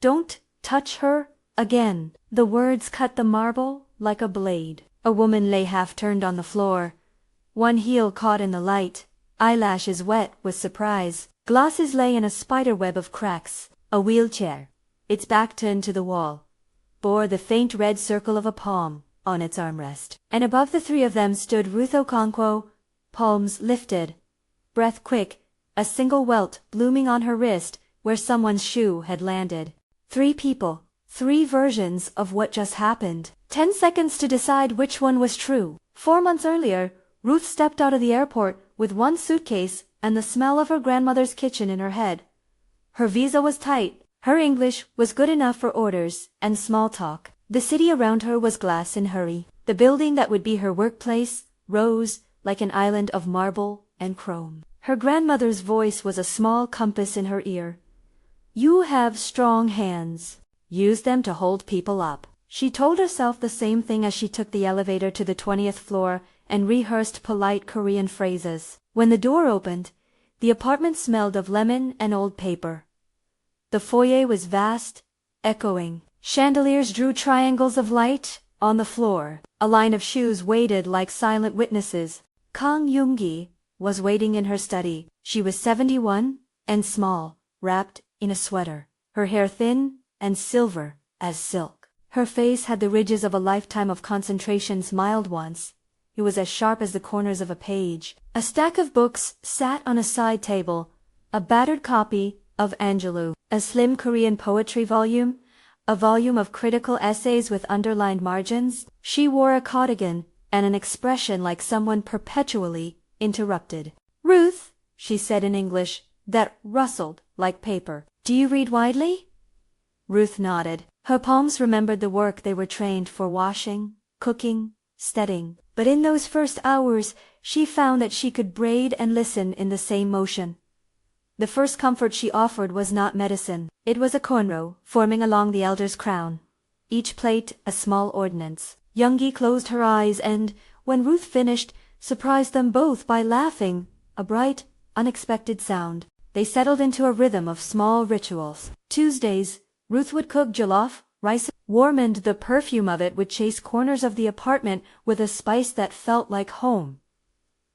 "Don't touch her again." The words cut the marble like a blade. A woman lay half-turned on the floor, one heel caught in the light, eyelashes wet with surprise. Glasses lay in a spiderweb of cracks. A wheelchair, its back turned to the wall, bore the faint red circle of a palm on its armrest. And above the three of them stood Ruth Okonkwo, palms lifted, breath quick, a single welt blooming on her wrist where someone's shoe had landed. 3 people, 3 versions of what just happened. 10 seconds to decide which one was true. 4 months earlier, Ruth stepped out of the airport with one suitcase and the smell of her grandmother's kitchen in her head. Her visa was tight. Her English was good enough for orders and small talk. The city around her was glass in hurry. The building that would be her workplace rose like an island of marble and chrome. Her grandmother's voice was a small compass in her ear. "You have strong hands. Use them to hold people up." She told herself the same thing as she took the elevator to the 20th floor and rehearsed polite Korean phrases. When the door opened, the apartment smelled of lemon and old paper. The foyer was vast, echoing. Chandeliers drew triangles of light on the floor. A line of shoes waited like silent witnesses. Kang Yoongi was waiting in her study. She was 71 and small, wrapped in a sweater, her hair thin and silver as silk. Her face had the ridges of a lifetime of concentration smiled once. It was as sharp as the corners of a page. A stack of books sat on a side table, a battered copy of Angelou, a slim Korean poetry volume, a volume of critical essays with underlined margins. She wore a cardigan and an expression like someone perpetually interrupted. "Ruth," she said in English that rustled like paper, "do you read widely?" Ruth nodded. Her palms remembered the work they were trained for: washing, cooking, steading. But in those first hours, she found that she could braid and listen in the same motion. The first comfort she offered was not medicine. It was a cornrow forming along the elder's crown, each plait a small ordinance. Yoongi closed her eyes and, when Ruth finished, surprised them both by laughing, a bright, unexpected sound. They settled into a rhythm of small rituals. Tuesdays, Ruth would cook jollof rice, warm, and the perfume of it would chase corners of the apartment with a spice that felt like home.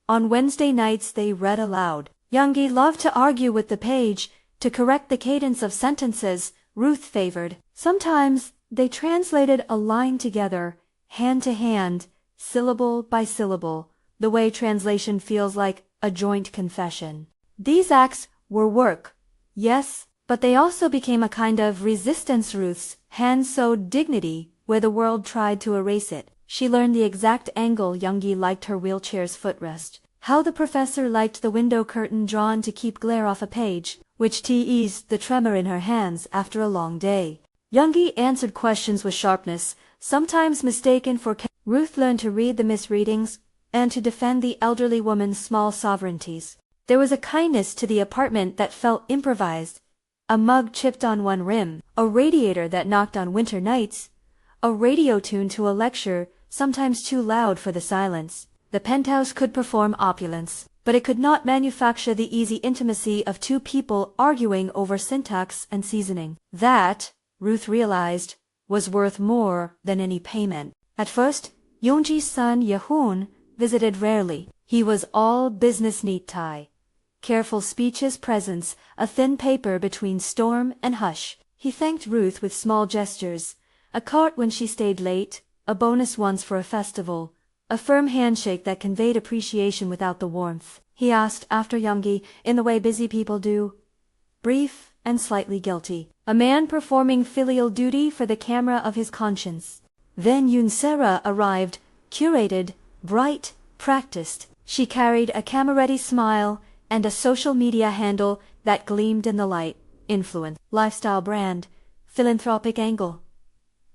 On Wednesday nights they read aloud. Yoongi loved to argue with the page, to correct the cadence of sentences Ruth favored. Sometimes they translated a line together, hand to hand, syllable by syllable, the way translation feels like a joint confession. These acts were work, yes, but they also became a kind of resistance. Ruth's hands sewed dignity where the world tried to erase it. She learned the exact angle Yoongi liked her wheelchair's footrest, how the professor liked the window curtain drawn to keep glare off a page, which eased the tremor in her hands after a long day. Yoongi answered questions with sharpness, sometimes mistaken for Ruth learned to read the misreadings and to defend the elderly woman's small sovereignties. There was a kindness to the apartment that felt improvised. A mug chipped on one rim, a radiator that knocked on winter nights, a radio tuned to a lecture, sometimes too loud for the silence. The penthouse could perform opulence, but it could not manufacture the easy intimacy of 2 people arguing over syntax and seasoning. That, Ruth realized, was worth more than any payment. At first, Yoonji's son Yehoon visited rarely. He was all business, neat tie, careful speeches, presence, a thin paper between storm and hush. He thanked Ruth with small gestures, a cart when she stayed late, a bonus once for a festival, a firm handshake that conveyed appreciation without the warmth. He asked after Yoongi in the way busy people do, brief and slightly guilty, a man performing filial duty for the camera of his conscience. Then Yunsera arrived, curated, bright, practiced. She carried a camera-ready smile and a social media handle that gleamed in the light. Influence, lifestyle brand, philanthropic angle.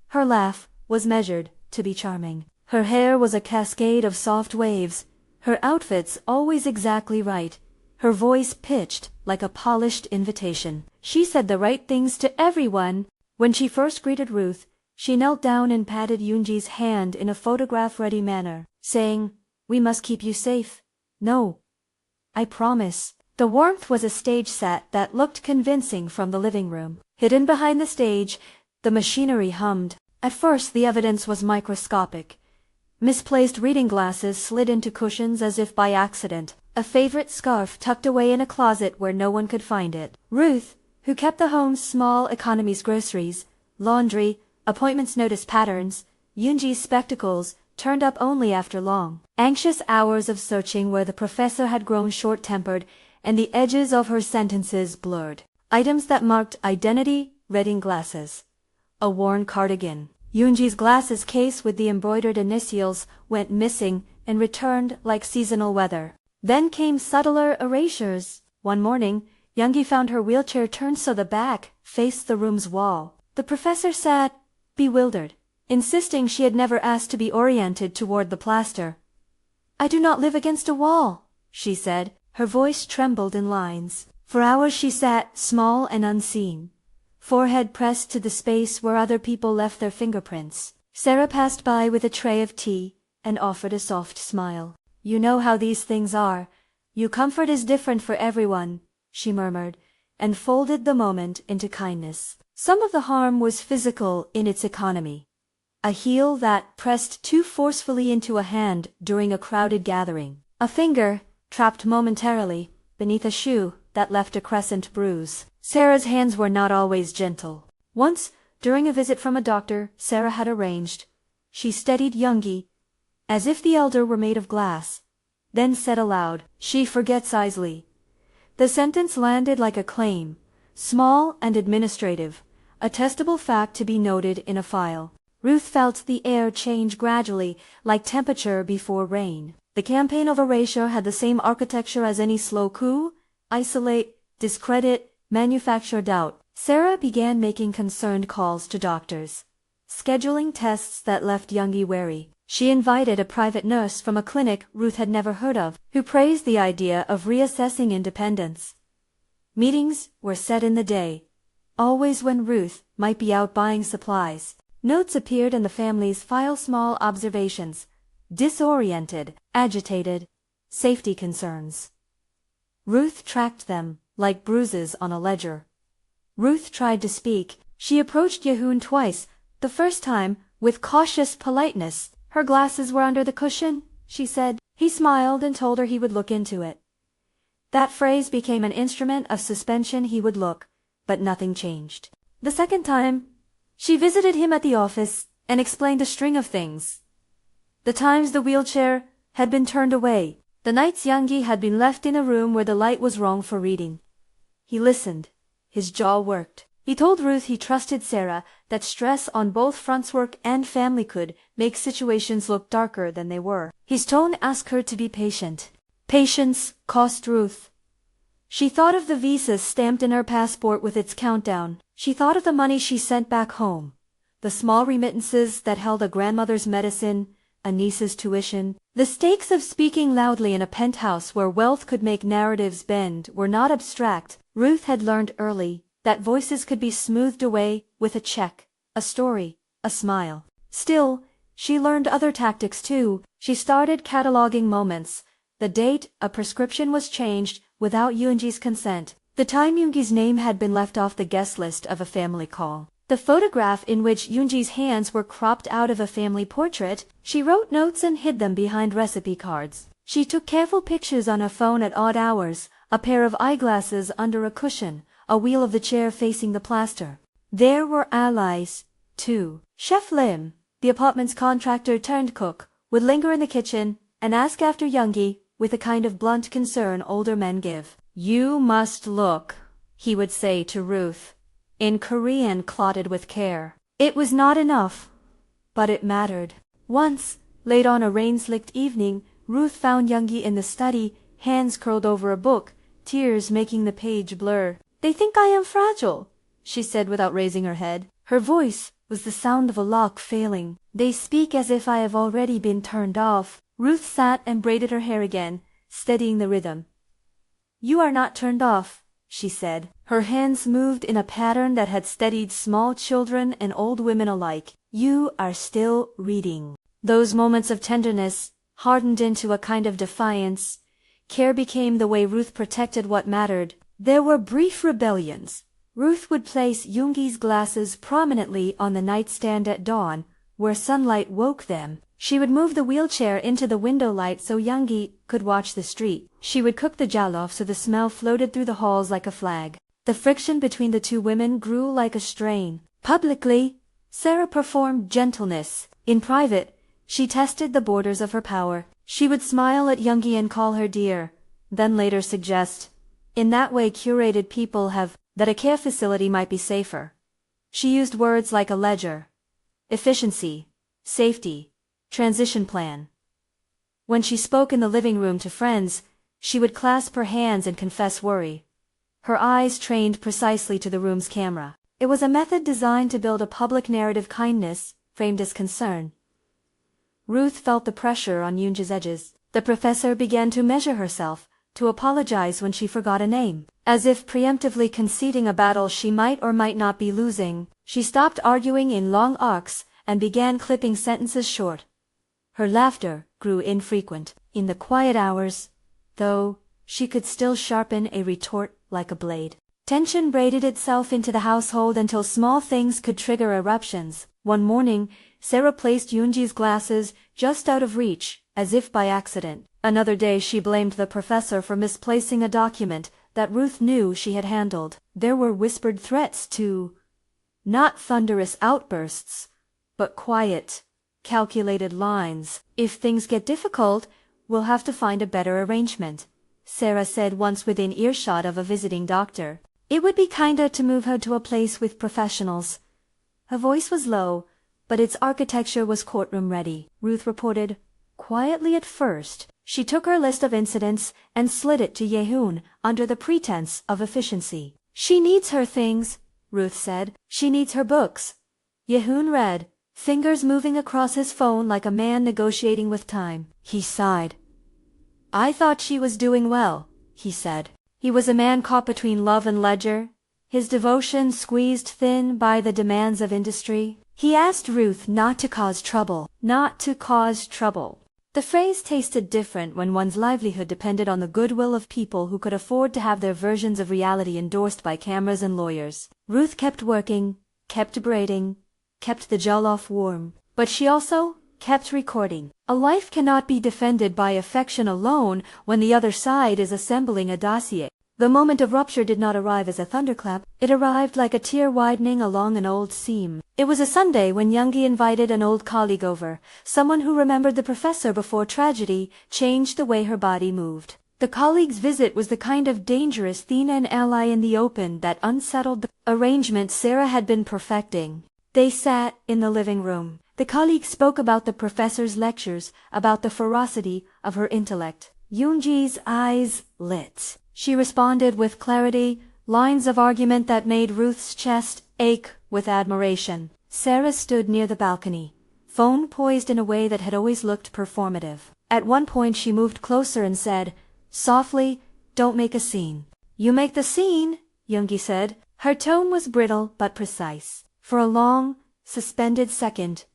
Her laugh was measured to be charming. Her hair was a cascade of soft waves, her outfits always exactly right, her voice pitched like a polished invitation. She said the right things to everyone. When she first greeted Ruth, she knelt down and patted Yoonji's hand in a photograph-ready manner, saying, "We must keep you safe." "No, I promise." The warmth was a stage set that looked convincing from the living room. Hidden behind the stage, the machinery hummed. At first the evidence was microscopic. Misplaced reading glasses slid into cushions as if by accident. A favorite scarf tucked away in a closet where no one could find it. Ruth, who kept the home's small economy's groceries, laundry, appointments noticed patterns. Yoonji's spectacles turned up only after long, anxious hours of searching where the professor had grown short-tempered and the edges of her sentences blurred. Items that marked identity, reading glasses. A worn cardigan. Yoonji's glasses case with the embroidered initials went missing and returned like seasonal weather. Then came subtler erasures. One morning, Yoongi found her wheelchair turned so the back faced the room's wall. The professor sat, bewildered, insisting she had never asked to be oriented toward the plaster. "I do not live against a wall," she said. Her voice trembled in lines. For hours she sat, small and unseen, forehead pressed to the space where other people left their fingerprints. Sarah passed by with a tray of tea and offered a soft smile. "You know how these things are. Your comfort is different for everyone," she murmured, and folded the moment into kindness. Some of the harm was physical in its economy. A heel that pressed too forcefully into a hand during a crowded gathering. A finger, trapped momentarily, beneath a shoe that left a crescent bruise. Sarah's hands were not always gentle. Once, during a visit from a doctor Sarah had arranged, she steadied Yoongi, as if the elder were made of glass, then said aloud, "She forgets easily." The sentence landed like a claim, small and administrative, a testable fact to be noted in a file. Ruth felt the air change gradually, like temperature before rain. The campaign of erasure had the same architecture as any slow coup: isolate, discredit, manufacture doubt. Sarah began making concerned calls to doctors, scheduling tests that left Yoongi wary. She invited a private nurse from a clinic Ruth had never heard of, who praised the idea of reassessing independence. Meetings were set in the day, always when Ruth might be out buying supplies. Notes appeared in the family's file, small observations: disoriented, agitated, safety concerns. Ruth tracked them, like bruises on a ledger. Ruth tried to speak. She approached Yehoon twice, the first time with cautious politeness. "Her glasses were under the cushion," she said. He smiled and told her he would look into it. That phrase became an instrument of suspension. He would look, but nothing changed. The second time, she visited him at the office and explained a string of things. The times the wheelchair had been turned away, the nights Yoongi had been left in a room where the light was wrong for reading. He listened. His jaw worked. He told Ruth he trusted Sarah, that stress on both fronts, work and family, could make situations look darker than they were. His tone asked her to be patient. Patience cost Ruth. She thought of the visa stamped in her passport with its countdown. She thought of the money she sent back home, the small remittances that held a grandmother's medicine, a niece's tuition. The stakes of speaking loudly in a penthouse where wealth could make narratives bend were not abstract. Ruth had learned early that voices could be smoothed away with a check, a story, a smile. Still, she learned other tactics too. She started cataloging moments. The date a prescription was changed without Yoonji's consent. The time Yoongi's name had been left off the guest list of a family call. The photograph in which Yoonji's hands were cropped out of a family portrait. She wrote notes and hid them behind recipe cards. She took careful pictures on her phone at odd hours, a pair of eyeglasses under a cushion, a wheel of the chair facing the plaster. There were allies, too. Chef Lim, the apartment's contractor turned cook, would linger in the kitchen and ask after Yoongi with a kind of blunt concern older men give. "You must look," he would say to Ruth, in Korean clotted with care. It was not enough, but it mattered. Once, late on a rain-slicked evening, Ruth found Yoongi in the study, hands curled over a book, tears making the page blur. "They think I am fragile," she said without raising her head. Her voice was the sound of a lock failing. "They speak as if I have already been turned off." Ruth sat and braided her hair again, steadying the rhythm. "You are not turned off," she said. Her hands moved in a pattern that had steadied small children and old women alike. "You are still reading." Those moments of tenderness hardened into a kind of defiance. Care became the way Ruth protected what mattered. There were brief rebellions, Ruth would place Yoongi's glasses prominently on the nightstand at dawn, where sunlight woke them. She would move the wheelchair into the window light so Yoongi could watch the street. She would cook the jollof so the smell floated through the halls like a flag. The friction between the two women grew like a strain. Publicly, Sarah performed gentleness. In private, she tested the borders of her power. She would smile at Yoongi and call her dear, then later suggest, in that way curated people have, that a care facility might be safer. She used words like a ledger, efficiency, safety, transition plan. When she spoke in the living room to friends, she would clasp her hands and confess worry. Her eyes trained precisely to the room's camera. It was a method designed to build a public narrative kindness, framed as concern. Ruth felt the pressure on Yoongi's edges. The professor began to measure herself, to apologize when she forgot a name. As if preemptively conceding a battle she might or might not be losing, she stopped arguing in long arcs and began clipping sentences short. Her laughter grew infrequent. In the quiet hours, though, she could still sharpen a retort like a blade. Tension braided itself into the household until small things could trigger eruptions. One morning, Sarah placed Yoongi's glasses just out of reach, as if by accident. Another day she blamed the professor for misplacing a document that Ruth knew she had handled. There were whispered threats to, not thunderous outbursts, but quiet, calculated lines. If things get difficult, we'll have to find a better arrangement, Sarah said once within earshot of a visiting doctor. It would be kinder to move her to a place with professionals. Her voice was low, but its architecture was courtroom ready. Ruth reported, quietly at first. She took her list of incidents and slid it to Yehoon under the pretense of efficiency. She needs her things, Ruth said. She needs her books. Yehoon read, fingers moving across his phone like a man negotiating with time. He sighed. I thought she was doing well, he said. He was a man caught between love and ledger, his devotion squeezed thin by the demands of industry. He asked Ruth not to cause trouble. Not to cause trouble. The phrase tasted different when one's livelihood depended on the goodwill of people who could afford to have their versions of reality endorsed by cameras and lawyers. Ruth kept working, kept braiding, kept the jollof warm, but she also kept recording. A life cannot be defended by affection alone when the other side is assembling a dossier. The moment of rupture did not arrive as a thunderclap, it arrived like a tear widening along an old seam. It was a Sunday when Yoongi invited an old colleague over, someone who remembered the professor before tragedy changed the way her body moved. The colleague's visit was the kind of dangerous thin and ally in the open that unsettled the arrangement Sarah had been perfecting. They sat in the living room. The colleague spoke about the professor's lectures, about the ferocity of her intellect. Yoongi's eyes lit. She responded with clarity, lines of argument that made Ruth's chest ache with admiration. Sarah stood near the balcony, phone poised in a way that had always looked performative. At one point she moved closer and said, softly, don't make a scene. You make the scene, Yoongi said. Her tone was brittle but precise. For a long, suspended second,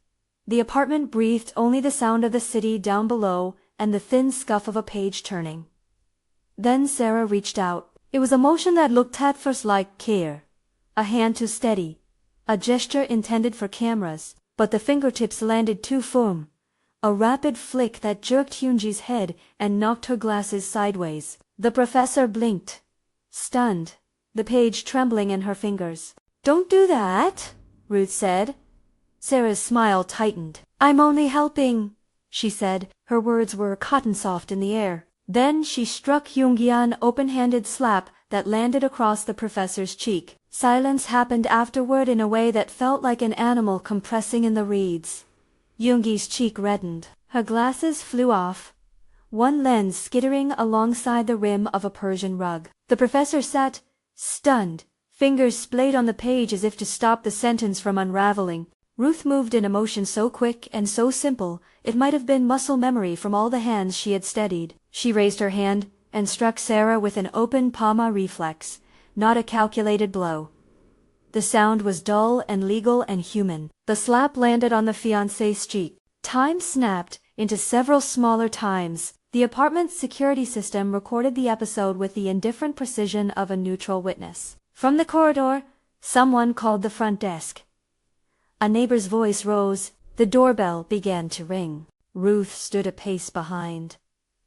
the apartment breathed only the sound of the city down below and the thin scuff of a page turning. Then Sarah reached out. It was a motion that looked at first like care, a hand to steady, a gesture intended for cameras, but the fingertips landed too firm. A rapid flick that jerked Yoongi's head and knocked her glasses sideways. The professor blinked, stunned, the page trembling in her fingers. Don't do that, Ruth said. Sarah's smile tightened. I'm only helping, she said. Her words were cotton-soft in the air. Then she struck Yoongi an open-handed slap that landed across the professor's cheek. Silence happened afterward in a way that felt like an animal compressing in the reeds. Yoongi's cheek reddened. Her glasses flew off, one lens skittering alongside the rim of a Persian rug. The professor sat, stunned, fingers splayed on the page as if to stop the sentence from unraveling. Ruth moved in a motion so quick and so simple, it might have been muscle memory from all the hands she had steadied. She raised her hand and struck Sarah with an open palma reflex, not a calculated blow. The sound was dull and legal and human. The slap landed on the fiancée's cheek. Time snapped into several smaller times. The apartment's security system recorded the episode with the indifferent precision of a neutral witness. From the corridor, someone called the front desk. A neighbor's voice rose. The doorbell began to ring. Ruth stood a pace behind.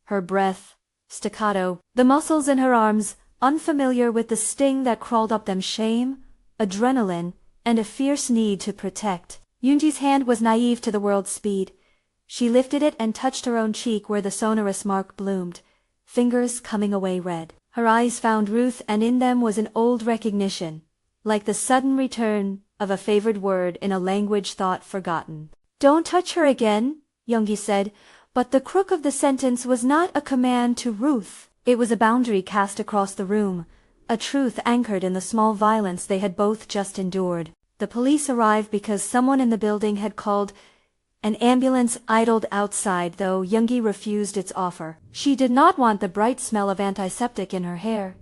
Her breath, staccato, the muscles in her arms, unfamiliar with the sting that crawled up them, shame, adrenaline, and a fierce need to protect. Yoonji's hand was naive to the world's speed. She lifted it and touched her own cheek where the sonorous mark bloomed, fingers coming away red. Her eyes found Ruth, and in them was an old recognition, like the sudden return of a favored word in a language thought forgotten. "Don't touch her again," Yoongi said, but the crook of the sentence was not a command to Ruth. It was a boundary cast across the room, a truth anchored in the small violence they had both just endured. The police arrived because someone in the building had called. An ambulance idled outside, though Yoongi refused its offer. She did not want the bright smell of antiseptic in her hair.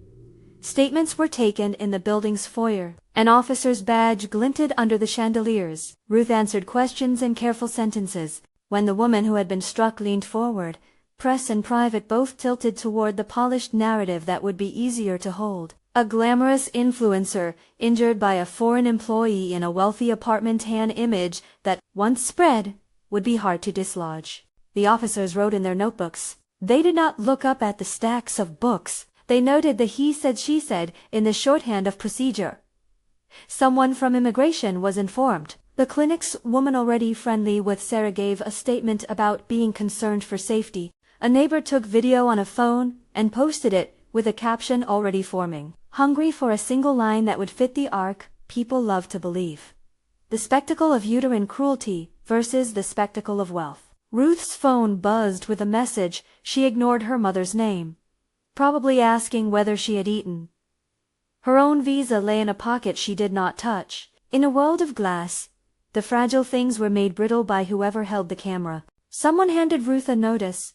Statements were taken in the building's foyer. An officer's badge glinted under the chandeliers. Ruth answered questions in careful sentences. When the woman who had been struck leaned forward, press and private both tilted toward the polished narrative that would be easier to hold. A glamorous influencer, injured by a foreign employee in a wealthy apartment, an image that, once spread, would be hard to dislodge. The officers wrote in their notebooks. They did not look up at the stacks of books. They noted the he said she said in the shorthand of procedure. Someone from immigration was informed. The clinic's woman, already friendly with Sarah, gave a statement about being concerned for safety. A neighbor took video on a phone and posted it with a caption already forming. Hungry for a single line that would fit the arc people love to believe. The spectacle of uterine cruelty versus the spectacle of wealth. Ruth's phone buzzed with a message. She ignored her mother's name, probably asking whether she had eaten. Her own visa lay in a pocket she did not touch. In a world of glass, the fragile things were made brittle by whoever held the camera. Someone handed Ruth a notice.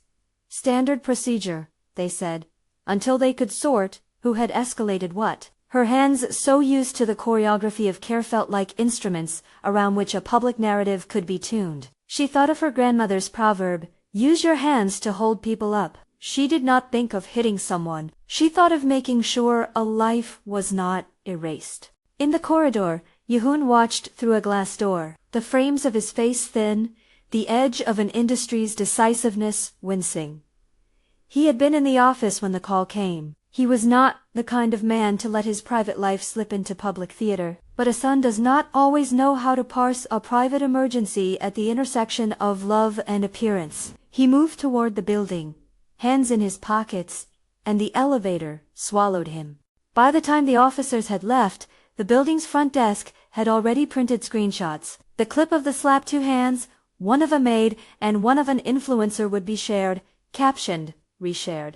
Standard procedure, they said, until they could sort who had escalated what. Her hands, so used to the choreography of care, felt like instruments around which a public narrative could be tuned. She thought of her grandmother's proverb, "Use your hands to hold people up." She did not think of hitting someone. She thought of making sure a life was not erased. In the corridor, Yehoon watched through a glass door, the frames of his face thin, the edge of an industry's decisiveness wincing. He had been in the office when the call came. He was not the kind of man to let his private life slip into public theater, but a son does not always know how to parse a private emergency at the intersection of love and appearance. He moved toward the building, hands in his pockets, and the elevator swallowed him. By the time the officers had left, the building's front desk had already printed screenshots. The clip of the slapped two hands, one of a maid and one of an influencer, would be shared, captioned, reshared.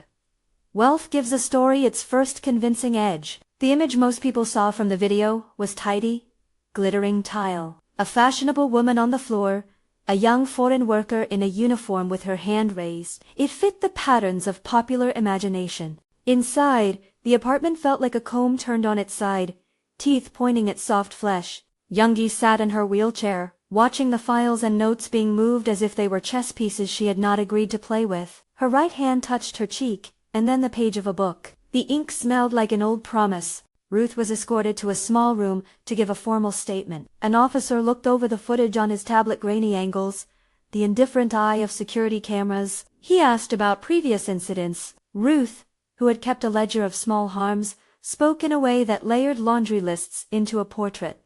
Wealth gives a story its first convincing edge. The image most people saw from the video was tidy, glittering tile. A fashionable woman on the floor, a young foreign worker in a uniform with her hand raised. It fit the patterns of popular imagination. Inside, the apartment felt like a comb turned on its side, teeth pointing at soft flesh. Yoongi sat in her wheelchair, watching the files and notes being moved as if they were chess pieces she had not agreed to play with. Her right hand touched her cheek, and then the page of a book. The ink smelled like an old promise. Ruth was escorted to a small room to give a formal statement. An officer looked over the footage on his tablet, grainy angles, the indifferent eye of security cameras. He asked about previous incidents. Ruth, who had kept a ledger of small harms, spoke in a way that layered laundry lists into a portrait.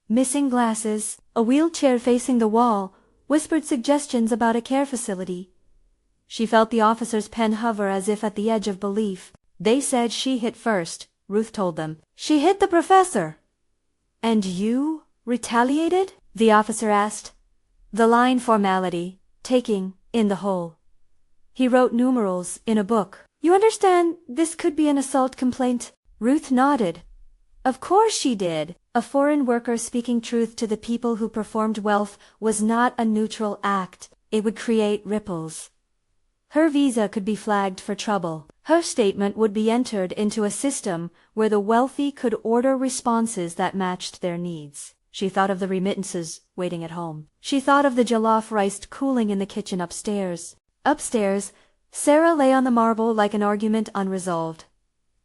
Missing glasses, a wheelchair facing the wall, whispered suggestions about a care facility. She felt the officer's pen hover as if at the edge of belief. They said she hit first, Ruth told them. She hit the professor. And you retaliated? The officer asked. The line formality, taking in the whole. He wrote numerals in a book. You understand, this could be an assault complaint? Ruth nodded. Of course she did. A foreign worker speaking truth to the people who performed wealth was not a neutral act. It would create ripples. Her visa could be flagged for trouble. Her statement would be entered into a system where the wealthy could order responses that matched their needs. She thought of the remittances waiting at home. She thought of the jollof rice cooling in the kitchen upstairs. Upstairs, Sarah lay on the marble like an argument unresolved.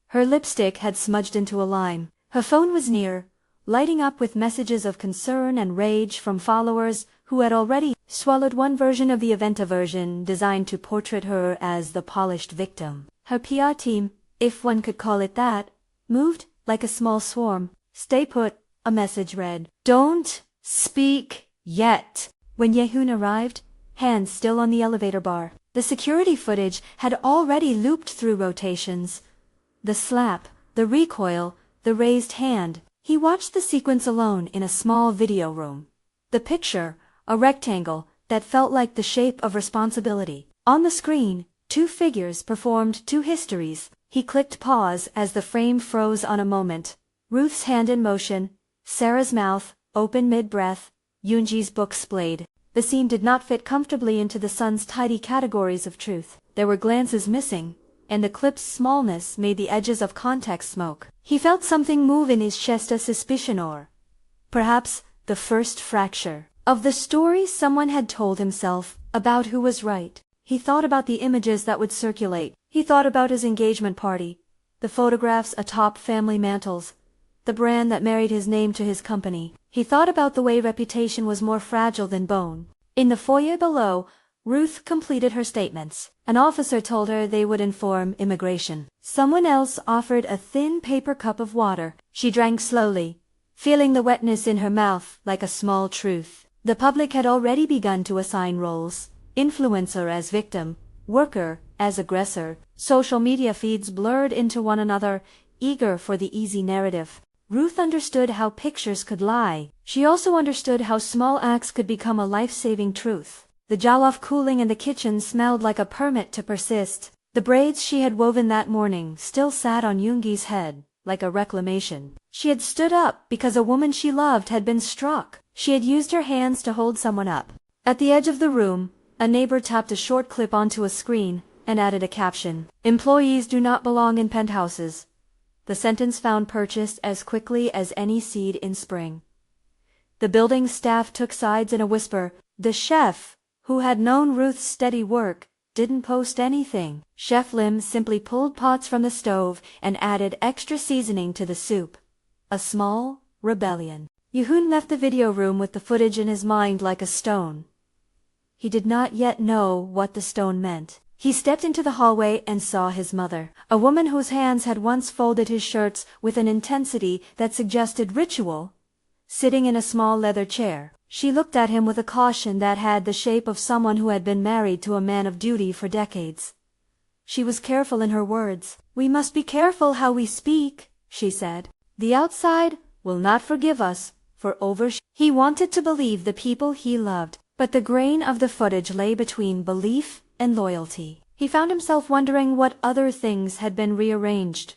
Her lipstick had smudged into a line. Her phone was near, lighting up with messages of concern and rage from followers who had already swallowed one version of the event, a version designed to portray her as the polished victim. Her PR team, if one could call it that, moved like a small swarm. "Stay put," a message read. "Don't speak yet." When Yehun arrived, hands still on the elevator bar, the security footage had already looped through rotations. The slap, the recoil, the raised hand. He watched the sequence alone in a small video room. The picture, a rectangle that felt like the shape of responsibility. On the screen, two figures performed two histories. He clicked pause as the frame froze on a moment. Ruth's hand in motion, Sarah's mouth open mid-breath, Yoonji's book splayed. The scene did not fit comfortably into the son's tidy categories of truth. There were glances missing, and the clip's smallness made the edges of context smoke. He felt something move in his chest, a suspicion or perhaps the first fracture of the story someone had told himself about who was right. He thought about the images that would circulate. He thought about his engagement party, the photographs atop family mantles, the brand that married his name to his company. He thought about the way reputation was more fragile than bone. In the foyer below, Ruth completed her statements. An officer told her they would inform immigration. Someone else offered a thin paper cup of water. She drank slowly, feeling the wetness in her mouth like a small truth. The public had already begun to assign roles. Influencer as victim, worker as aggressor. Social media feeds blurred into one another, eager for the easy narrative. Ruth understood how pictures could lie. She also understood how small acts could become a life-saving truth. The jollof cooling in the kitchen smelled like a permit to persist. The braids she had woven that morning still sat on Yoongi's head, like a reclamation. She had stood up because a woman she loved had been struck. She had used her hands to hold someone up. At the edge of the room, a neighbor tapped a short clip onto a screen and added a caption. "Employees do not belong in penthouses." The sentence found purchase as quickly as any seed in spring. The building staff took sides in a whisper. The chef, who had known Ruth's steady work, didn't post anything. Chef Lim simply pulled pots from the stove and added extra seasoning to the soup. A small rebellion. Yehun left the video room with the footage in his mind like a stone. He did not yet know what the stone meant. He stepped into the hallway and saw his mother, a woman whose hands had once folded his shirts with an intensity that suggested ritual, sitting in a small leather chair. She looked at him with a caution that had the shape of someone who had been married to a man of duty for decades. She was careful in her words. "We must be careful how we speak," she said. "The outside will not forgive us for He wanted to believe the people he loved, but the grain of the footage lay between belief and loyalty. He found himself wondering what other things had been rearranged.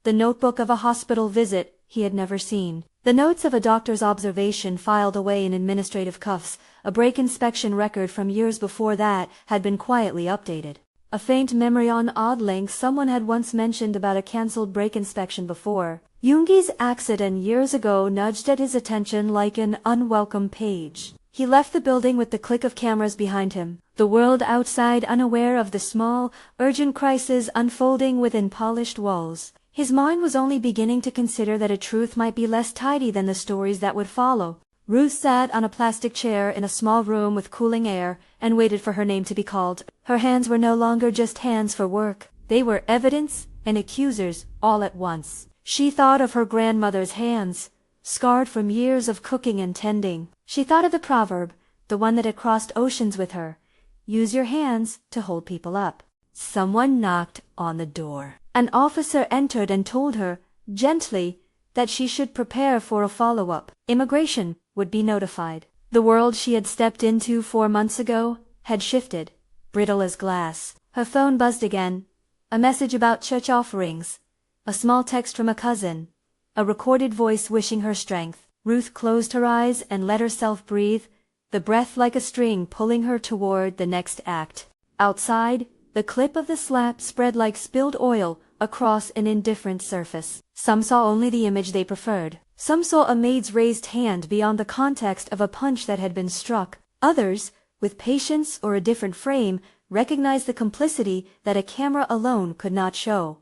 The notebook of a hospital visit he had never seen. The notes of a doctor's observation filed away in administrative cuffs. A brake inspection record from years before that had been quietly updated. A faint memory on odd links someone had once mentioned about a cancelled brake inspection before. Yoongi's accident years ago nudged at his attention like an unwelcome page. He left the building with the click of cameras behind him, the world outside unaware of the small, urgent crisis unfolding within polished walls. His mind was only beginning to consider that a truth might be less tidy than the stories that would follow. Ruth sat on a plastic chair in a small room with cooling air and waited for her name to be called. Her hands were no longer just hands for work. They were evidence and accusers all at once. She thought of her grandmother's hands, scarred from years of cooking and tending. She thought of the proverb, the one that had crossed oceans with her. Use your hands to hold people up. Someone knocked on the door. An officer entered and told her, gently, that she should prepare for a follow-up. Immigration would be notified. The world she had stepped into 4 months ago had shifted, brittle as glass. Her phone buzzed again. A message about church offerings. A small text from a cousin. A recorded voice wishing her strength. Ruth closed her eyes and let herself breathe, the breath like a string pulling her toward the next act. Outside, the clip of the slap spread like spilled oil across an indifferent surface. Some saw only the image they preferred. Some saw a maid's raised hand beyond the context of a punch that had been struck. Others, with patience or a different frame, recognized the complicity that a camera alone could not show.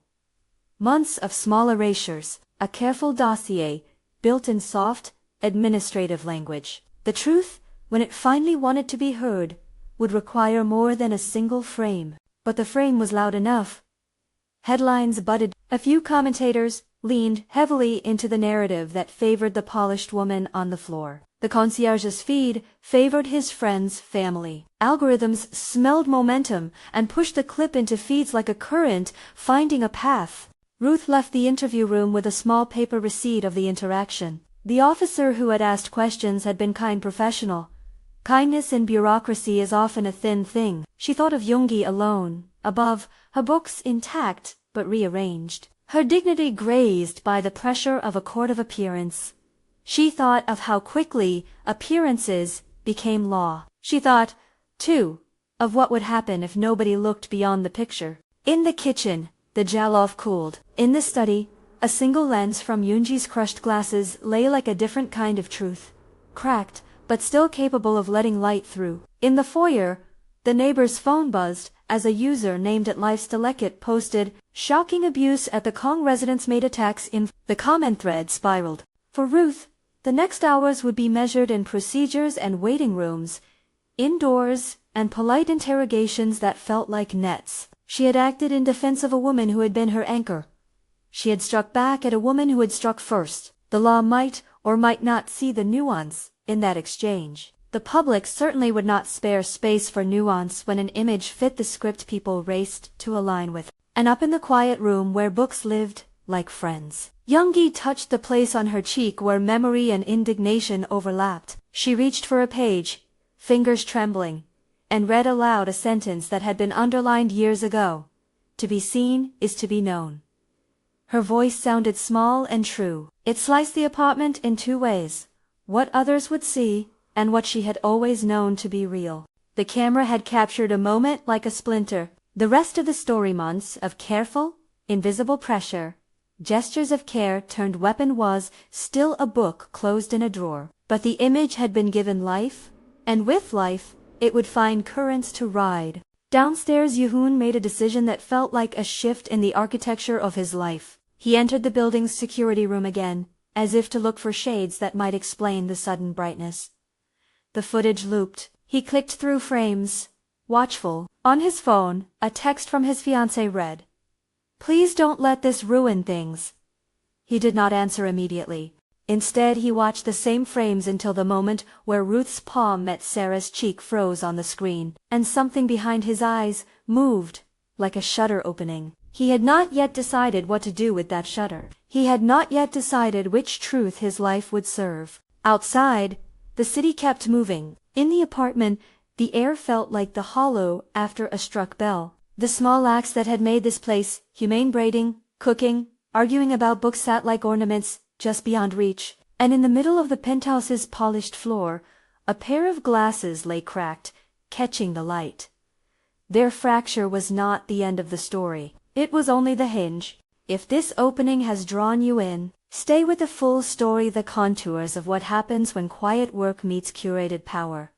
Months of small erasures, a careful dossier, built in soft, administrative language. The truth, when it finally wanted to be heard, would require more than a single frame. But the frame was loud enough. Headlines budded. A few commentators leaned heavily into the narrative that favored the polished woman on the floor. The concierge's feed favored his friend's family. Algorithms smelled momentum and pushed the clip into feeds like a current, finding a path. Ruth left the interview room with a small paper receipt of the interaction. The officer who had asked questions had been kind professional. Kindness in bureaucracy is often a thin thing. She thought of Yoongi alone, above, her books intact but rearranged, her dignity grazed by the pressure of a court of appearance. She thought of how quickly appearances became law. She thought, too, of what would happen if nobody looked beyond the picture. In the kitchen, the jollof cooled. In the study, a single lens from Yoonji's crushed glasses lay like a different kind of truth, cracked, but still capable of letting light through. In the foyer, the neighbor's phone buzzed as a user named at Life's Delicate posted, "Shocking abuse at the Kong residence made attacks in." The comment thread spiraled. For Ruth, the next hours would be measured in procedures and waiting rooms, indoors, and polite interrogations that felt like nets. She had acted in defense of a woman who had been her anchor. She had struck back at a woman who had struck first. The law might or might not see the nuance in that exchange. The public certainly would not spare space for nuance when an image fit the script people raced to align with. And up in the quiet room where books lived like friends, Yoongi touched the place on her cheek where memory and indignation overlapped. She reached for a page, fingers trembling, and read aloud a sentence that had been underlined years ago. "To be seen is to be known." Her voice sounded small and true. It sliced the apartment in two ways: what others would see, and what she had always known to be real. The camera had captured a moment like a splinter. The rest of the story, months of careful, invisible pressure, gestures of care turned weapon, was still a book closed in a drawer. But the image had been given life, and with life, it would find currents to ride. Downstairs, Yehoon made a decision that felt like a shift in the architecture of his life. He entered the building's security room again, as if to look for shades that might explain the sudden brightness. The footage looped. He clicked through frames, watchful. On his phone, a text from his fiancée read, "Please don't let this ruin things." He did not answer immediately. Instead, he watched the same frames until the moment where Ruth's palm met Sarah's cheek froze on the screen, and something behind his eyes moved, like a shutter opening. He had not yet decided what to do with that shutter. He had not yet decided which truth his life would serve. Outside, the city kept moving. In the apartment, the air felt like the hollow after a struck bell. The small acts that had made this place, humane braiding, cooking, arguing about books, sat like ornaments just beyond reach. And in the middle of the penthouse's polished floor, a pair of glasses lay cracked, catching the light. Their fracture was not the end of the story. It was only the hinge. If this opening has drawn you in, stay with the full story, the contours of what happens when quiet work meets curated power.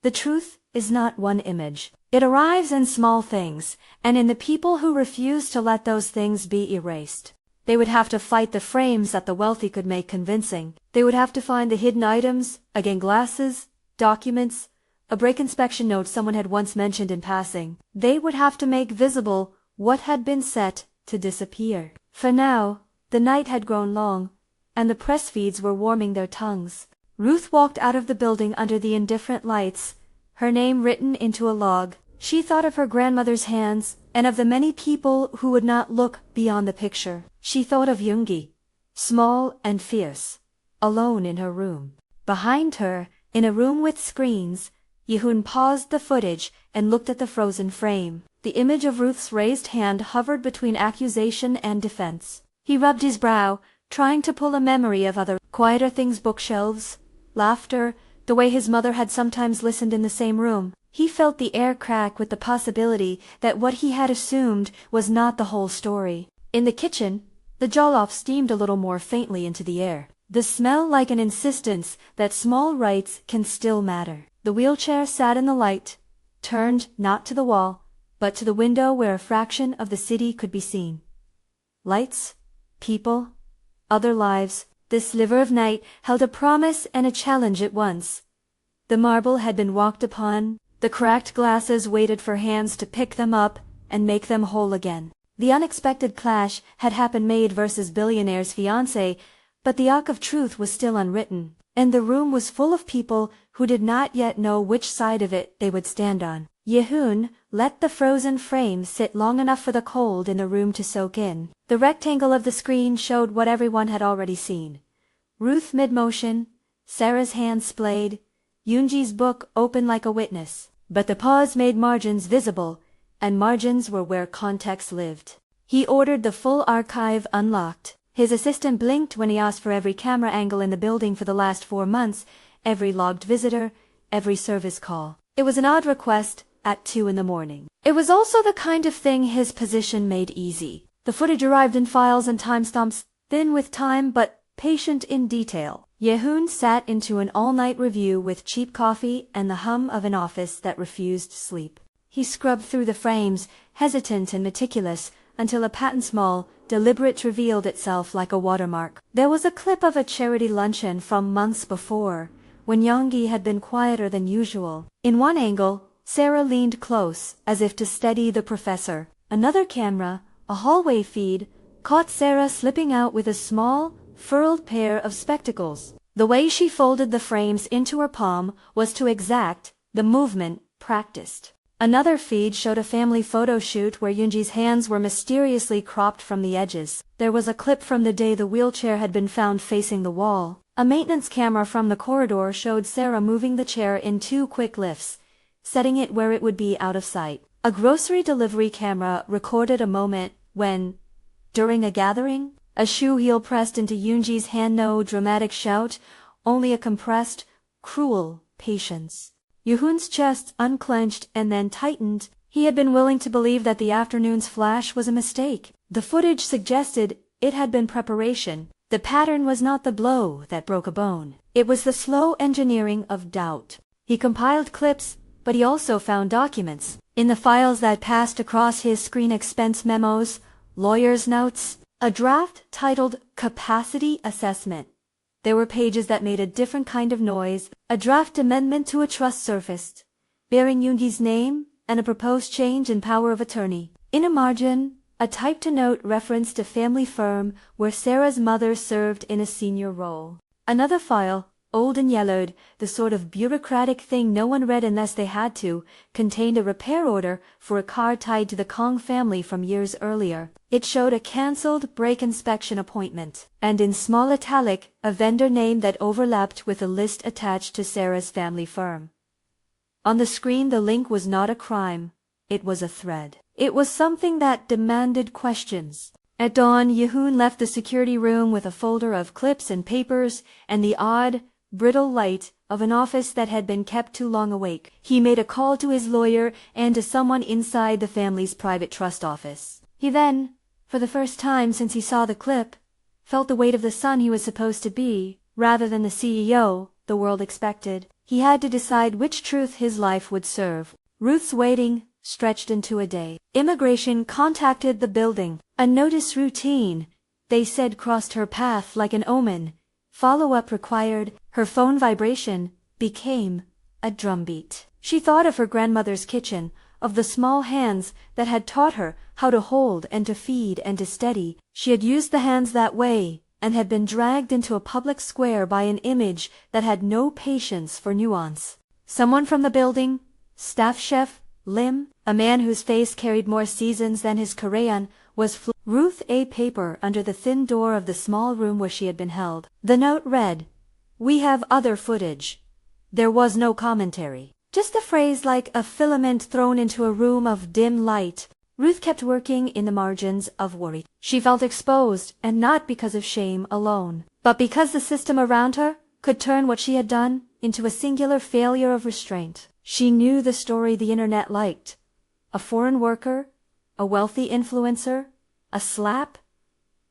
The truth is not one image. It arrives in small things, and in the people who refuse to let those things be erased. They would have to fight the frames that the wealthy could make convincing. They would have to find the hidden items, again glasses, documents, a break inspection note someone had once mentioned in passing. They would have to make visible what had been set to disappear. For now, the night had grown long, and the press feeds were warming their tongues. Ruth walked out of the building under the indifferent lights, her name written into a log. She thought of her grandmother's hands, and of the many people who would not look beyond the picture. She thought of Yoongi, small and fierce, alone in her room. Behind her, in a room with screens, Yehoon paused the footage and looked at the frozen frame. The image of Ruth's raised hand hovered between accusation and defense. He rubbed his brow, trying to pull a memory of other, quieter things, bookshelves, laughter, the way his mother had sometimes listened in the same room. He felt the air crack with the possibility that what he had assumed was not the whole story. In the kitchen, the jollof steamed a little more faintly into the air. The smell like an insistence that small rights can still matter. The wheelchair sat in the light, turned not to the wall, but to the window where a fraction of the city could be seen. Lights, people, other lives. This sliver of night held a promise and a challenge at once. The marble had been walked upon, the cracked glasses waited for hands to pick them up and make them whole again. The unexpected clash had happened. Maid versus Billionaire's Fiancée, but the arc of truth was still unwritten, and the room was full of people who did not yet know which side of it they would stand on. Yehoon let the frozen frame sit long enough for the cold in the room to soak in. The rectangle of the screen showed what everyone had already seen. Ruth mid-motion, Sarah's hand splayed, Yoonji's book open like a witness. But the pause made margins visible, and margins were where context lived. He ordered the full archive unlocked. His assistant blinked when he asked for every camera angle in the building for the last 4 months, every logged visitor, every service call. It was an odd request at 2 in the morning. It was also the kind of thing his position made easy. The footage arrived in files and timestamps, thin with time but patient in detail. Yehoon sat into an all-night review with cheap coffee and the hum of an office that refused sleep. He scrubbed through the frames, hesitant and meticulous, until a patent small, deliberate revealed itself like a watermark. There was a clip of a charity luncheon from months before, when Yoongi had been quieter than usual. In one angle, Sarah leaned close, as if to steady the professor. Another camera, a hallway feed, caught Sarah slipping out with a small, furled pair of spectacles. The way she folded the frames into her palm was to exact the movement practiced. Another feed showed a family photo shoot where Yoonji's hands were mysteriously cropped from the edges. There was a clip from the day the wheelchair had been found facing the wall. A maintenance camera from the corridor showed Sarah moving the chair in 2 quick lifts, setting it where it would be out of sight. A grocery delivery camera recorded a moment when, during a gathering, a shoe heel pressed into Yoonji's hand. No dramatic shout, only a compressed, cruel patience. Yehoon's chest unclenched and then tightened. He had been willing to believe that the afternoon's flash was a mistake. The footage suggested it had been preparation. The pattern was not the blow that broke a bone. It was the slow engineering of doubt. He compiled clips, but he also found documents. In the files that passed across his screen, expense memos, lawyer's notes, a draft titled Capacity Assessment. There were pages that made a different kind of noise. A draft amendment to a trust surfaced, bearing Yoongi's name and a proposed change in power of attorney. In a margin, a typed-to-note reference to family firm where Sarah's mother served in a senior role. Another file, old and yellowed, the sort of bureaucratic thing no one read unless they had to, contained a repair order for a car tied to the Kong family from years earlier. It showed a cancelled brake inspection appointment, and in small italic, a vendor name that overlapped with a list attached to Sarah's family firm. On the screen, the link was not a crime. It was a thread. It was something that demanded questions. At dawn, Yehoon left the security room with a folder of clips and papers and the odd, brittle light of an office that had been kept too long awake. He made a call to his lawyer and to someone inside the family's private trust office. He then, for the first time since he saw the clip, felt the weight of the son he was supposed to be, rather than the CEO the world expected. He had to decide which truth his life would serve. Ruth's waiting stretched into a day. Immigration contacted the building. A notice routine, they said, crossed her path like an omen. Follow-up required. Her phone vibration became a drumbeat. She thought of her grandmother's kitchen, of the small hands that had taught her how to hold and to feed and to steady. She had used the hands that way and had been dragged into a public square by an image that had no patience for nuance. Someone from the building, staff chef Lim, a man whose face carried more seasons than his crayon, was Ruth. A paper under the thin door of the small room where she had been held. The note read, "We have other footage." There was no commentary. Just a phrase like a filament thrown into a room of dim light. Ruth kept working in the margins of worry. She felt exposed, and not because of shame alone, but because the system around her could turn what she had done into a singular failure of restraint. She knew the story the internet liked. A foreign worker, a wealthy influencer, a slap.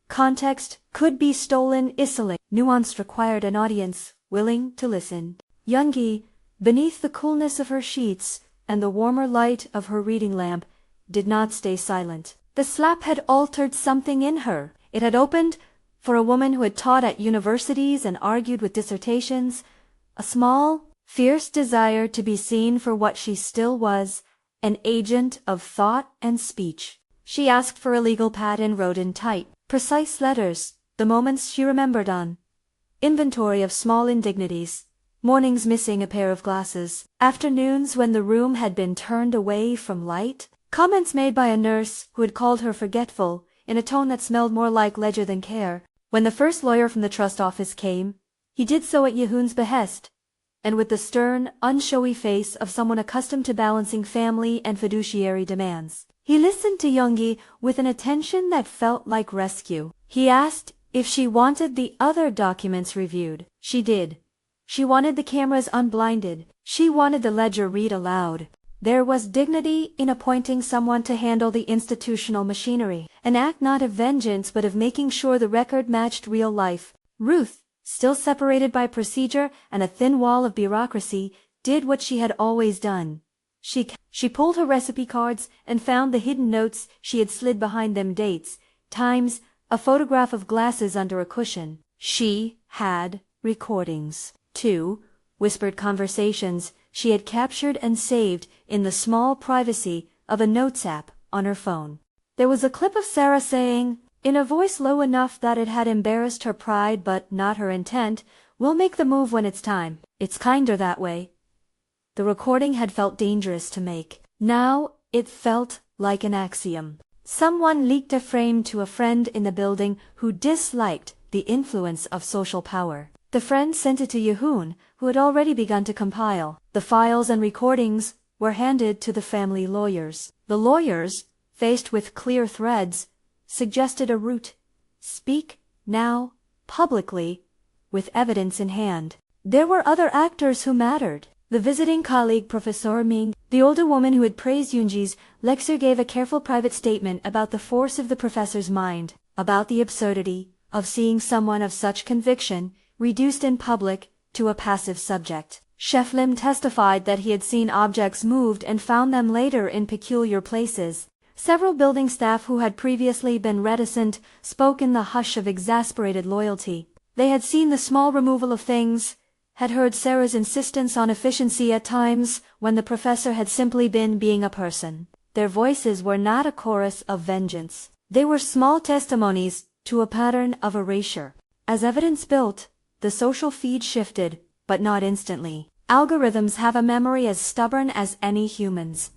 Context could be stolen easily. Nuance required an audience willing to listen. Yoongi, beneath the coolness of her sheets and the warmer light of her reading lamp, did not stay silent. The slap had altered something in her. It had opened, for a woman who had taught at universities and argued with dissertations, a small, fierce desire to be seen for what she still was, an agent of thought and speech. She asked for a legal pad and wrote in tight, precise letters the moments she remembered on. Inventory of small indignities. Mornings missing a pair of glasses. Afternoons when the room had been turned away from light. Comments made by a nurse who had called her forgetful, in a tone that smelled more like leisure than care. When the first lawyer from the trust office came, he did so at Yehoon's behest, and with the stern, unshowy face of someone accustomed to balancing family and fiduciary demands. He listened to Yoongi with an attention that felt like rescue. He asked if she wanted the other documents reviewed. She did. She wanted the cameras unblinded. She wanted the ledger read aloud. There was dignity in appointing someone to handle the institutional machinery, an act not of vengeance but of making sure the record matched real life. Ruth, still separated by procedure and a thin wall of bureaucracy, did what she had always done. She pulled her recipe cards and found the hidden notes she had slid behind them, dates, times, a photograph of glasses under a cushion. She had recordings, too, whispered conversations she had captured and saved in the small privacy of a notes app on her phone. There was a clip of Sarah saying, in a voice low enough that it had embarrassed her pride but not her intent, "We'll make the move when it's time. It's kinder that way." The recording had felt dangerous to make. Now it felt like an axiom. Someone leaked a frame to a friend in the building who disliked the influence of social power. The friend sent it to Yehoon, who had already begun to compile. The files and recordings were handed to the family lawyers. The lawyers, faced with clear threads, suggested a route. Speak, now, publicly, with evidence in hand. There were other actors who mattered. The visiting colleague, Professor Ming, the older woman who had praised Yoongi's lecture, gave a careful private statement about the force of the professor's mind, about the absurdity of seeing someone of such conviction reduced in public to a passive subject. Chef Lim testified that he had seen objects moved and found them later in peculiar places. Several building staff who had previously been reticent spoke in the hush of exasperated loyalty. They had seen the small removal of things, had heard Sarah's insistence on efficiency at times when the professor had simply been being a person. Their voices were not a chorus of vengeance. They were small testimonies to a pattern of erasure. As evidence built, the social feed shifted, but not instantly. Algorithms have a memory as stubborn as any human's.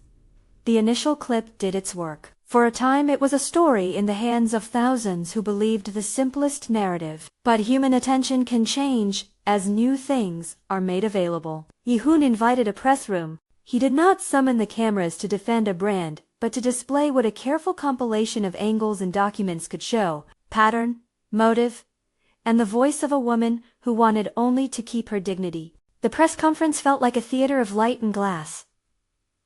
The initial clip did its work. For a time it was a story in the hands of thousands who believed the simplest narrative. But human attention can change as new things are made available. Yehoon invited a press room. He did not summon the cameras to defend a brand, but to display what a careful compilation of angles and documents could show: pattern, motive, and the voice of a woman who wanted only to keep her dignity. The press conference felt like a theater of light and glass.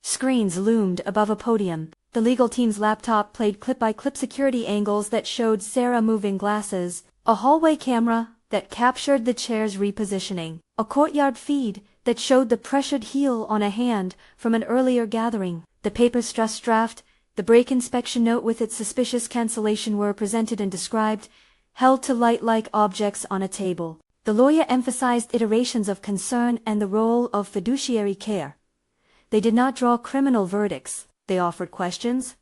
Screens loomed above a podium. The legal team's laptop played clip-by-clip security angles that showed Sarah moving glasses, a hallway camera that captured the chair's repositioning, a courtyard feed that showed the pressured heel on a hand from an earlier gathering. The paper stress draft, the break inspection note with its suspicious cancellation were presented and described, held to light like objects on a table. The lawyer emphasized iterations of concern and the role of fiduciary care. They did not draw criminal verdicts. They offered questions.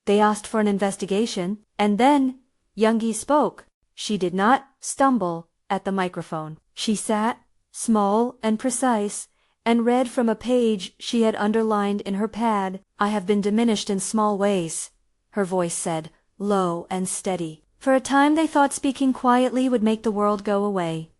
They asked for an investigation. And then Yoongi spoke. She did not stumble at the microphone. She sat, small and precise, and read from a page she had underlined in her pad. "I have been diminished in small ways," her voice said, low and steady. For a time they thought speaking quietly would make the world go away.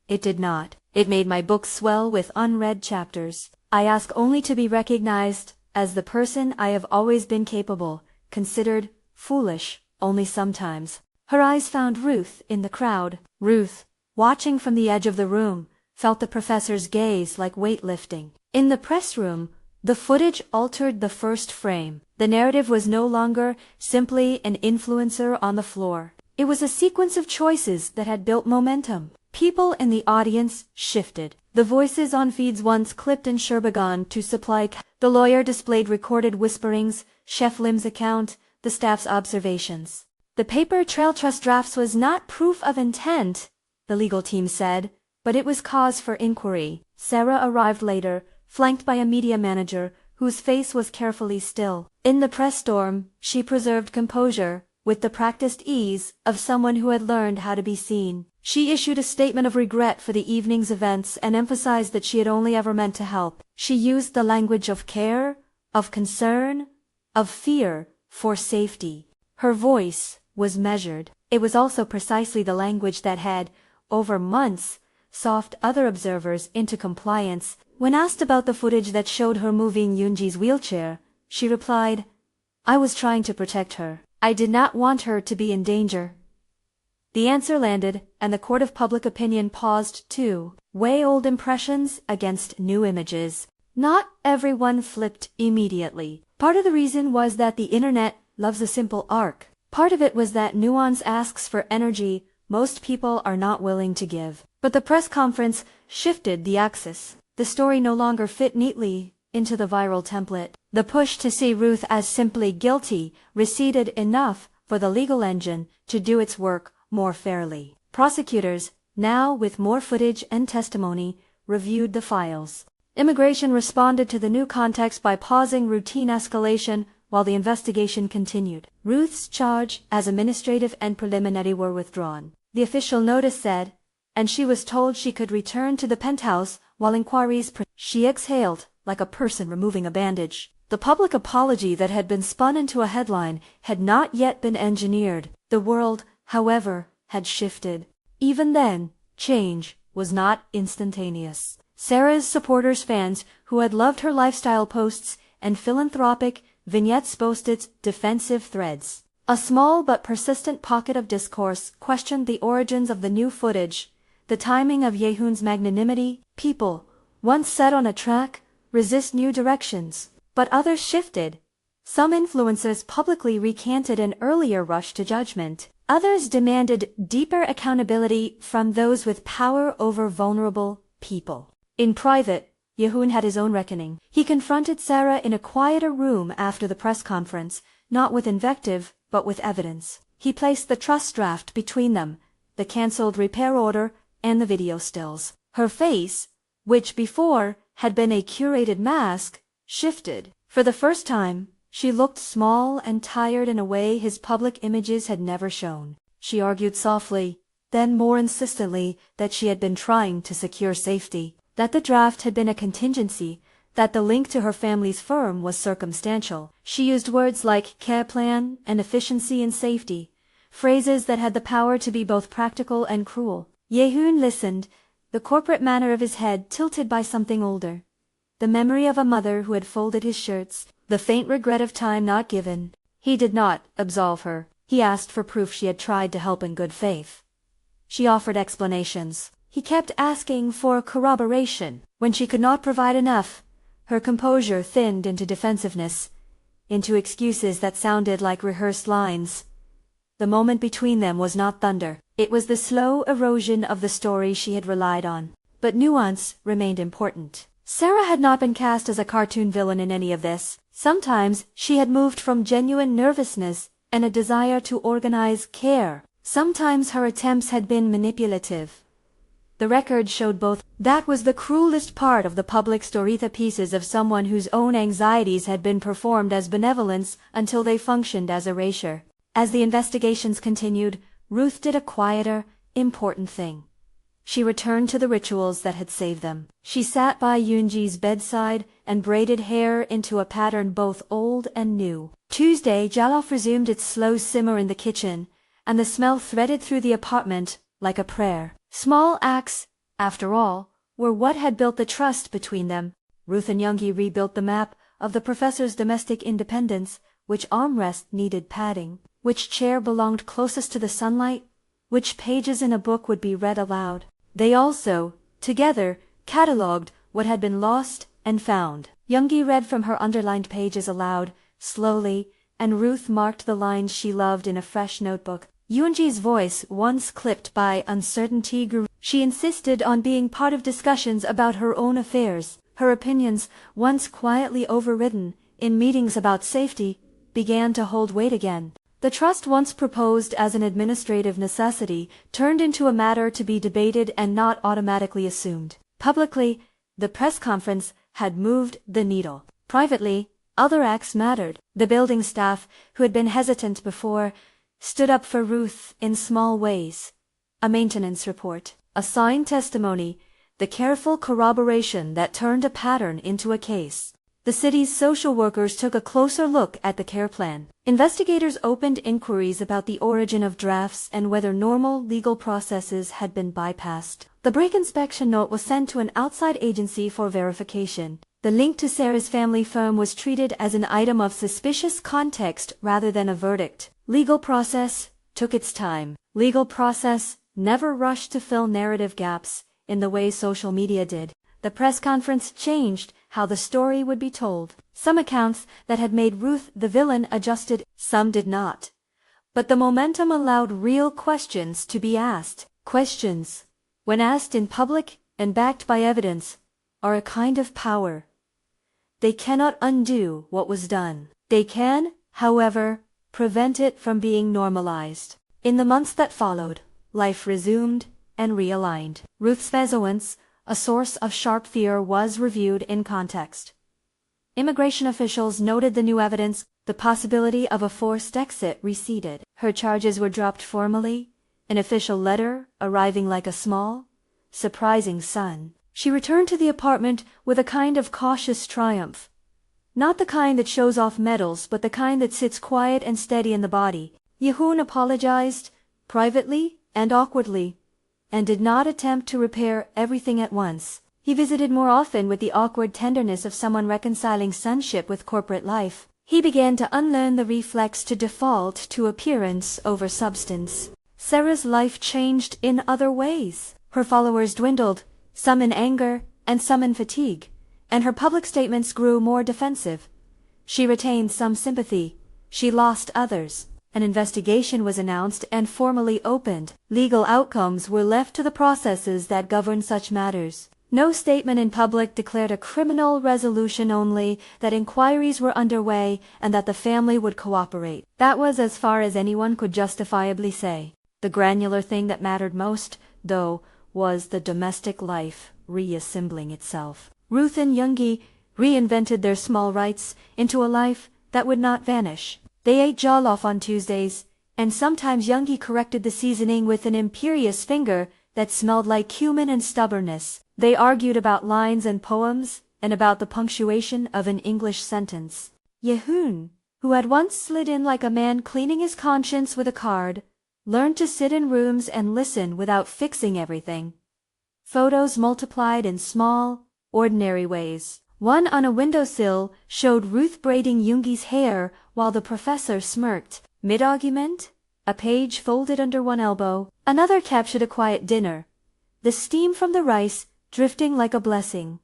It did not. It made my book swell with unread chapters. I ask only to be recognized as the person I have always been capable, considered foolish only sometimes. Her eyes found Ruth in the crowd. Ruth, watching from the edge of the room, felt the professor's gaze like weightlifting. In the press room, the footage altered the first frame. The narrative was no longer simply an influencer on the floor. It was a sequence of choices that had built momentum. People in the audience shifted. The voices on feeds once clipped and began to supply. The lawyer displayed recorded whisperings, Chef Lim's account, the staff's observations. The paper trail trust drafts was not proof of intent, the legal team said, but it was cause for inquiry. Sarah arrived later, flanked by a media manager, whose face was carefully still. In the press storm, she preserved composure, with the practiced ease of someone who had learned how to be seen. She issued a statement of regret for the evening's events and emphasized that she had only ever meant to help. She used the language of care, of concern, of fear, for safety. Her voice was measured. It was also precisely the language that had, over months, soothed other observers into compliance. When asked about the footage that showed her moving Yoonji's wheelchair, she replied, "I was trying to protect her. I did not want her to be in danger." The answer landed, and the court of public opinion paused to weigh old impressions against new images. Not everyone flipped immediately. Part of the reason was that the internet loves a simple arc. Part of it was that nuance asks for energy most people are not willing to give. But the press conference shifted the axis. The story no longer fit neatly into the viral template. The push to see Ruth as simply guilty receded enough for the legal engine to do its work more fairly. Prosecutors, now with more footage and testimony, reviewed the files. Immigration responded to the new context by pausing routine escalation while the investigation continued. Ruth's charge as administrative and preliminary were withdrawn. The official notice said, and she was told she could return to the penthouse while inquiries She exhaled, like a person removing a bandage. The public apology that had been spun into a headline had not yet been engineered. The world, however, had shifted. Even then, change was not instantaneous. Sarah's supporters, fans who had loved her lifestyle posts and philanthropic vignettes, boasted defensive threads. A small but persistent pocket of discourse questioned the origins of the new footage, the timing of Yehoon's magnanimity. People, once set on a track, resist new directions. But others shifted. Some influencers publicly recanted an earlier rush to judgment. Others demanded deeper accountability from those with power over vulnerable people. In private, Yehoon had his own reckoning. He confronted Sarah in a quieter room after the press conference, not with invective, but with evidence. He placed the trust draft between them, the cancelled repair order, and the video stills. Her face, which before had been a curated mask, shifted. For the first time, she looked small and tired in a way his public images had never shown. She argued softly, then more insistently, that she had been trying to secure safety, that the draft had been a contingency, that the link to her family's firm was circumstantial. She used words like care plan and efficiency and safety, phrases that had the power to be both practical and cruel. Yehoon listened, the corporate manner of his head tilted by something older. The memory of a mother who had folded his shirts, the faint regret of time not given. He did not absolve her. He asked for proof she had tried to help in good faith. She offered explanations. He kept asking for corroboration. When she could not provide enough, her composure thinned into defensiveness, into excuses that sounded like rehearsed lines. The moment between them was not thunder. It was the slow erosion of the story she had relied on. But nuance remained important. Sarah had not been cast as a cartoon villain in any of this. Sometimes she had moved from genuine nervousness and a desire to organize care. Sometimes her attempts had been manipulative. The record showed both. That was the cruelest part of the public story, the pieces of someone whose own anxieties had been performed as benevolence until they functioned as erasure. As the investigations continued, Ruth did a quieter, important thing. She returned to the rituals that had saved them. She sat by Yoonji's bedside and braided hair into a pattern both old and new. Tuesday, jollof resumed its slow simmer in the kitchen, and the smell threaded through the apartment like a prayer. Small acts, after all, were what had built the trust between them. Ruth and Yoongi rebuilt the map of the professor's domestic independence, which armrest needed padding, which chair belonged closest to the sunlight, which pages in a book would be read aloud. They also, together, catalogued what had been lost and found. Yoongi read from her underlined pages aloud, slowly, and Ruth marked the lines she loved in a fresh notebook. Yoonji's voice, once clipped by uncertainty, grew. She insisted on being part of discussions about her own affairs. Her opinions, once quietly overridden in meetings about safety, began to hold weight again. The trust once proposed as an administrative necessity turned into a matter to be debated and not automatically assumed. Publicly, the press conference had moved the needle. Privately, other acts mattered. The building staff, who had been hesitant before, stood up for Ruth in small ways. A maintenance report, a signed testimony, the careful corroboration that turned a pattern into a case. The city's social workers took a closer look at the care plan. Investigators opened inquiries about the origin of drafts and whether normal legal processes had been bypassed. The break inspection note was sent to an outside agency for verification. The link to Sarah's family firm was treated as an item of suspicious context rather than a verdict. Legal process took its time. Legal process never rushed to fill narrative gaps in the way social media did. The press conference changed how the story would be told. Some accounts that had made Ruth the villain adjusted, some did not. But the momentum allowed real questions to be asked. Questions, when asked in public and backed by evidence, are a kind of power. They cannot undo what was done. They can, however, prevent it from being normalized. In the months that followed, life resumed and realigned. Ruth's vesowance, a source of sharp fear, was reviewed in context. Immigration officials noted the new evidence. The possibility of a forced exit receded. Her charges were dropped formally, an official letter arriving like a small, surprising sun. She returned to the apartment with a kind of cautious triumph. Not the kind that shows off medals, but the kind that sits quiet and steady in the body. Yehoon apologized, privately and awkwardly, and did not attempt to repair everything at once. He visited more often with the awkward tenderness of someone reconciling sonship with corporate life. He began to unlearn the reflex to default to appearance over substance. Sarah's life changed in other ways. Her followers dwindled, some in anger and some in fatigue, and her public statements grew more defensive. She retained some sympathy. She lost others. An investigation was announced and formally opened. Legal outcomes were left to the processes that govern such matters. No statement in public declared a criminal resolution, only that inquiries were underway and that the family would cooperate. That was as far as anyone could justifiably say. The granular thing that mattered most, though, was the domestic life reassembling itself. Ruth and Youngie reinvented their small rights into a life that would not vanish. They ate jollof on Tuesdays, and sometimes Youngie corrected the seasoning with an imperious finger that smelled like cumin and stubbornness. They argued about lines and poems, and about the punctuation of an English sentence. Yehoon, who had once slid in like a man cleaning his conscience with a card, learned to sit in rooms and listen without fixing everything. Photos multiplied in small, ordinary ways. One on a windowsill showed Ruth braiding Youngie's hair while the professor smirked. Mid-argument, a page folded under one elbow. Another captured a quiet dinner, the steam from the rice drifting like a blessing.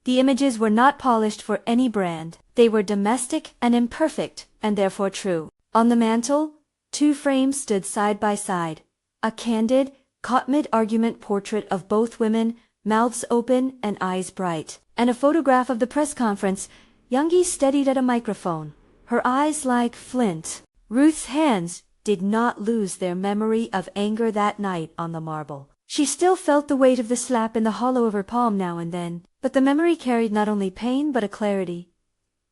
The images were not polished for any brand. They were domestic and imperfect, and therefore true. On the mantel, two frames stood side by side. A candid, caught mid-argument portrait of both women, mouths open and eyes bright, and a photograph of the press conference. Youngie steadied at a microphone, her eyes like flint. Ruth's hands did not lose their memory of anger that night on the marble. She still felt the weight of the slap in the hollow of her palm now and then, but the memory carried not only pain but a clarity.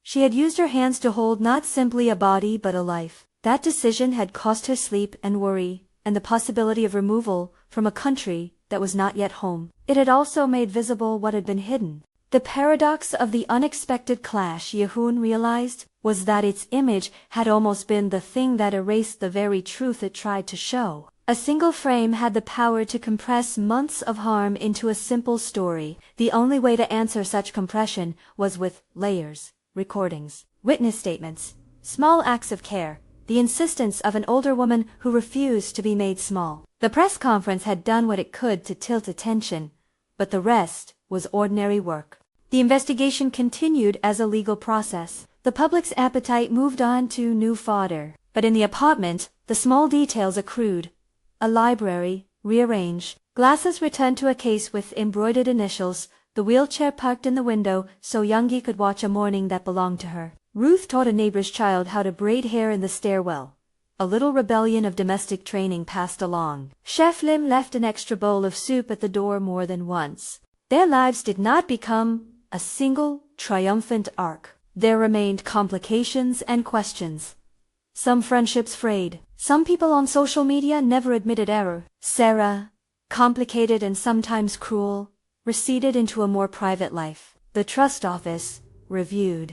She had used her hands to hold not simply a body but a life. That decision had cost her sleep and worry, and the possibility of removal from a country that was not yet home. It had also made visible what had been hidden. The paradox of the unexpected clash, Yehoon realized, was that its image had almost been the thing that erased the very truth it tried to show. A single frame had the power to compress months of harm into a simple story. The only way to answer such compression was with layers, recordings, witness statements, small acts of care, the insistence of an older woman who refused to be made small. The press conference had done what it could to tilt attention, but the rest was ordinary work. The investigation continued as a legal process. The public's appetite moved on to new fodder. But in the apartment, the small details accrued. A library, rearranged. Glasses returned to a case with embroidered initials. The wheelchair parked in the window so Youngie could watch a morning that belonged to her. Ruth taught a neighbor's child how to braid hair in the stairwell. A little rebellion of domestic training passed along. Chef Lim left an extra bowl of soup at the door more than once. Their lives did not become a single, triumphant arc. There remained complications and questions. Some friendships frayed. Some people on social media never admitted error. Sarah, complicated and sometimes cruel, receded into a more private life. The trust office reviewed